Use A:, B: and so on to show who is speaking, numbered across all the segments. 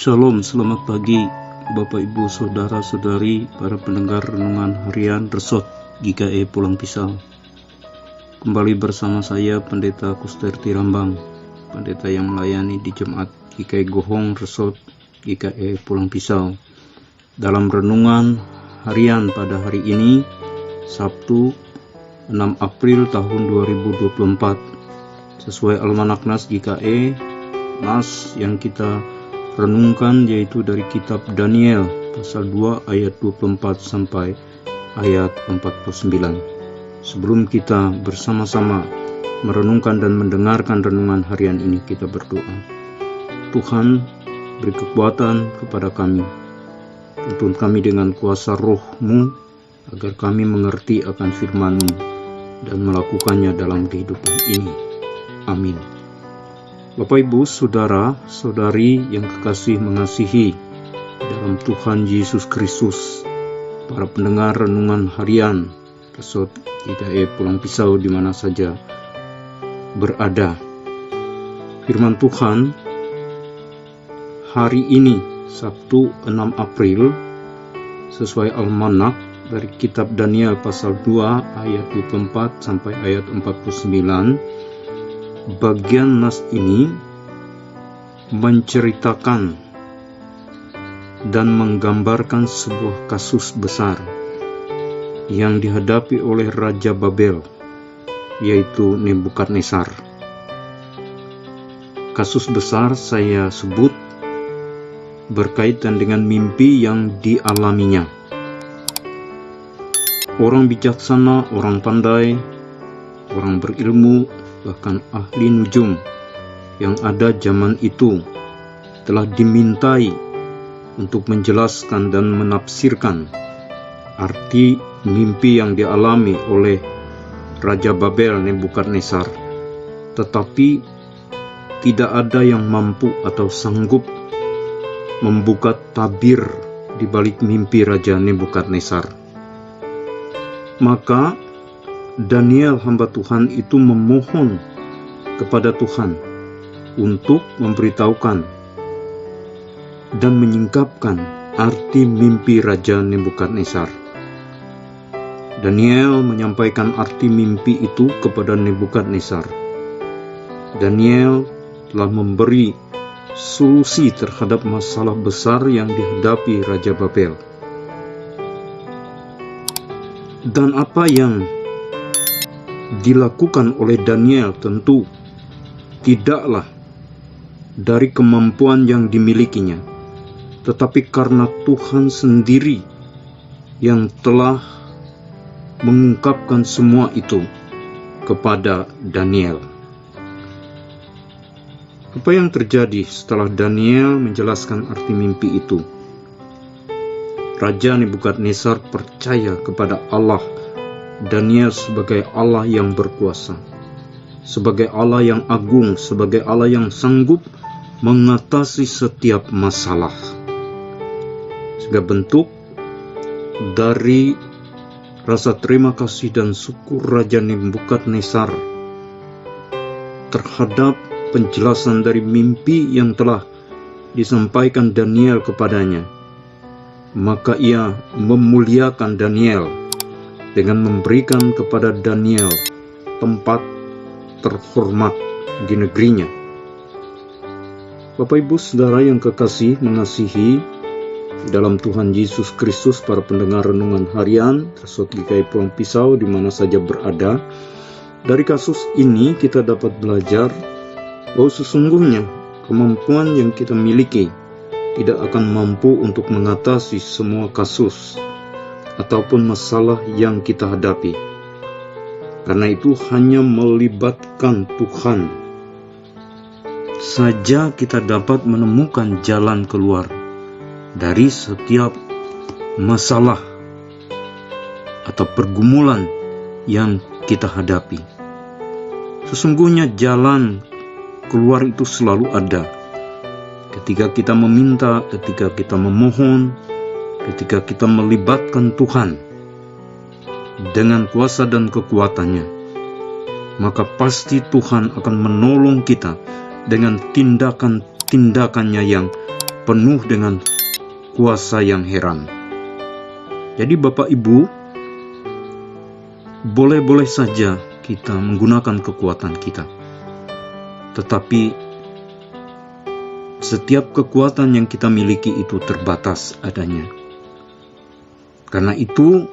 A: Shalom, selamat pagi Bapak Ibu Saudara-saudari, para pendengar renungan harian Resort GKE Pulang Pisau. Kembali bersama saya Pendeta Kusterti Rambang, pendeta yang melayani di Jemaat GKE Gohong Resort GKE Pulang Pisau. Dalam renungan harian pada hari ini, Sabtu 6 April tahun 2024, sesuai Almanak Nas GKE, Nas yang kita renungkan yaitu dari kitab Daniel pasal 2 ayat 24 sampai ayat 49. Sebelum kita bersama-sama merenungkan dan mendengarkan renungan harian ini, kita berdoa. Tuhan, beri kekuatan kepada kami, tuntun kami dengan kuasa Roh-Mu agar kami mengerti akan firman-Mu dan melakukannya dalam kehidupan ini. Amin. Bapak Ibu, Saudara, Saudari yang kekasih mengasihi dalam Tuhan Yesus Kristus, para pendengar renungan harian Resort GKE Pulang Pisau di mana saja berada. Firman Tuhan hari ini, Sabtu 6 April, sesuai Almanak dari kitab Daniel pasal 2 ayat 24 sampai ayat 49. Bagian nas ini menceritakan dan menggambarkan sebuah kasus besar yang dihadapi oleh Raja Babel, yaitu Nebukadnezar. Kasus besar saya sebut berkaitan dengan mimpi yang dialaminya. Orang bijaksana, orang pandai, orang berilmu, bahkan ahli nujum yang ada zaman itu telah dimintai untuk menjelaskan dan menafsirkan arti mimpi yang dialami oleh Raja Babel Nebukadnezar, tetapi tidak ada yang mampu atau sanggup membuka tabir di balik mimpi Raja Nebukadnezar. Maka Daniel hamba Tuhan itu memohon kepada Tuhan untuk memberitahukan dan menyingkapkan arti mimpi Raja Nebukadnezar. Daniel menyampaikan arti mimpi itu kepada Nebukadnezar. Daniel telah memberi solusi terhadap masalah besar yang dihadapi Raja Babel. Dan apa yang dilakukan oleh Daniel tentu tidaklah dari kemampuan yang dimilikinya, tetapi karena Tuhan sendiri yang telah mengungkapkan semua itu kepada Daniel. Apa yang terjadi setelah Daniel menjelaskan arti mimpi itu? Raja Nebukadnezar percaya kepada Allah Daniel sebagai Allah yang berkuasa, sebagai Allah yang agung, sebagai Allah yang sanggup mengatasi setiap masalah. Sebagai bentuk dari rasa terima kasih dan syukur Raja Nebukadnezar terhadap penjelasan dari mimpi yang telah disampaikan Daniel kepadanya, maka ia memuliakan Daniel dengan memberikan kepada Daniel tempat terhormat di negerinya. Bapak Ibu Saudara yang kekasih mengasihi dalam Tuhan Yesus Kristus, para pendengar renungan harian Resort GKE Pulang Pisau di mana saja berada, dari kasus ini kita dapat belajar bahwa sesungguhnya kemampuan yang kita miliki tidak akan mampu untuk mengatasi semua kasus ataupun masalah yang kita hadapi. Karena itu hanya melibatkan Tuhan saja kita dapat menemukan jalan keluar dari setiap masalah atau pergumulan yang kita hadapi. Sesungguhnya jalan keluar itu selalu ada. Ketika kita meminta, ketika kita memohon, ketika kita melibatkan Tuhan dengan kuasa dan kekuatannya, maka pasti Tuhan akan menolong kita dengan tindakan-tindakannya yang penuh dengan kuasa yang heran. Jadi Bapak Ibu, boleh-boleh saja kita menggunakan kekuatan kita. Tetapi setiap kekuatan yang kita miliki itu terbatas adanya. Karena itu,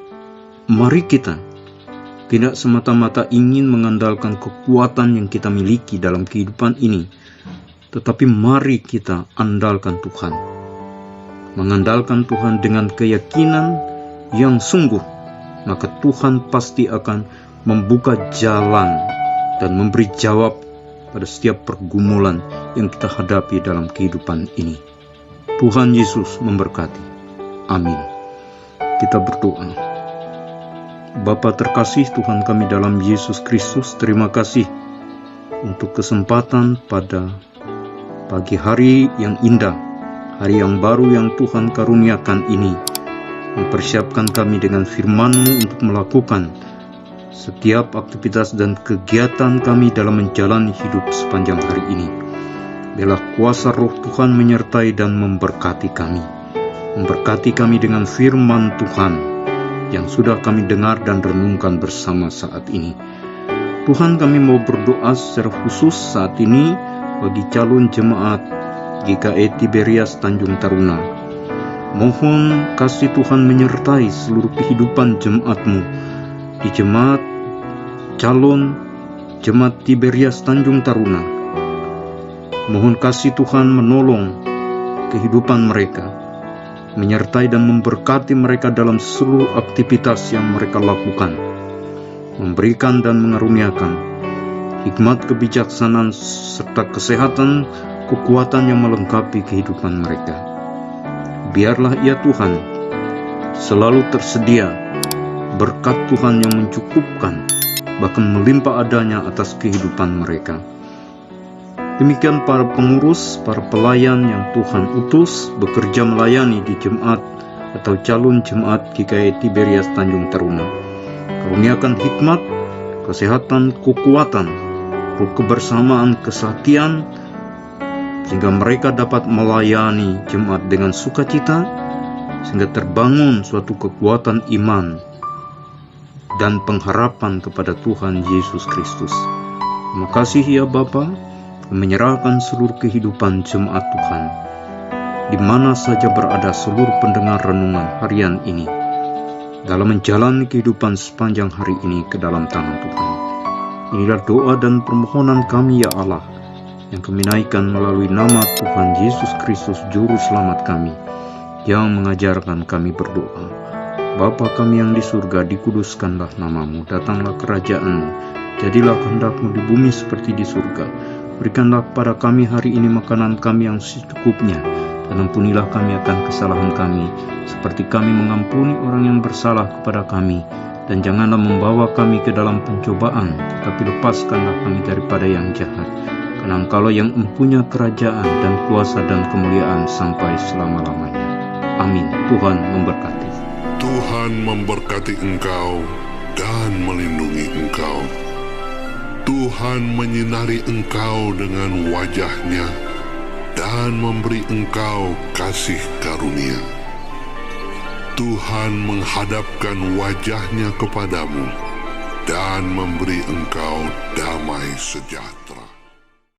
A: mari kita tidak semata-mata ingin mengandalkan kekuatan yang kita miliki dalam kehidupan ini, tetapi mari kita andalkan Tuhan. Mengandalkan Tuhan dengan keyakinan yang sungguh, maka Tuhan pasti akan membuka jalan dan memberi jawab pada setiap pergumulan yang kita hadapi dalam kehidupan ini. Tuhan Yesus memberkati. Amin. Kita berdoa. Bapa terkasih Tuhan kami dalam Yesus Kristus, terima kasih untuk kesempatan pada pagi hari yang indah, hari yang baru yang Tuhan karuniakan ini, mempersiapkan kami dengan firman-Mu untuk melakukan setiap aktivitas dan kegiatan kami dalam menjalani hidup sepanjang hari ini. Biarlah kuasa Roh Tuhan menyertai dan memberkati kami. Memberkati kami dengan firman Tuhan yang sudah kami dengar dan renungkan bersama saat ini. Tuhan, kami mau berdoa secara khusus saat ini bagi calon jemaat GKI Tiberias Tanjung Taruna. Mohon kasih Tuhan menyertai seluruh kehidupan jemaat-Mu di jemaat calon jemaat Tiberias Tanjung Taruna. Mohon kasih Tuhan menolong kehidupan mereka, menyertai dan memberkati mereka dalam seluruh aktivitas yang mereka lakukan, memberikan dan mengaruniakan hikmat, kebijaksanaan, serta kesehatan, kekuatan yang melengkapi kehidupan mereka. Biarlah ya Tuhan selalu tersedia berkat Tuhan yang mencukupkan, bahkan melimpah adanya atas kehidupan mereka. Demikian para pengurus, para pelayan yang Tuhan utus bekerja melayani di jemaat atau calon jemaat GKI Tiberias Tanjung Taruna. Karuniakan hikmat, kesehatan, kekuatan, roh kebersamaan, kesatian, sehingga mereka dapat melayani jemaat dengan sukacita, sehingga terbangun suatu kekuatan iman dan pengharapan kepada Tuhan Yesus Kristus. Terima kasih ya Bapa, menyerahkan seluruh kehidupan jemaat Tuhan, di mana saja berada seluruh pendengar renungan harian ini, dalam menjalani kehidupan sepanjang hari ini ke dalam tangan Tuhan. Inilah doa dan permohonan kami ya Allah, yang kami naikkan melalui nama Tuhan Yesus Kristus Juru Selamat kami, yang mengajarkan kami berdoa. Bapa kami yang di surga, dikuduskanlah nama-Mu, datanglah kerajaan-Mu, jadilah kehendak-Mu di bumi seperti di surga. Berikanlah kepada kami hari ini makanan kami yang secukupnya, dan ampunilah kami akan kesalahan kami, seperti kami mengampuni orang yang bersalah kepada kami. Dan janganlah membawa kami ke dalam pencobaan, tetapi lepaskanlah kami daripada yang jahat. Karena Engkaulah yang mempunyai kerajaan dan kuasa dan kemuliaan sampai selama-lamanya. Amin. Tuhan memberkati.
B: Tuhan memberkati engkau dan melindungi engkau. Tuhan menyinari engkau dengan wajah-Nya dan memberi engkau kasih karunia. Tuhan menghadapkan wajah-Nya kepadamu dan memberi engkau damai sejahtera.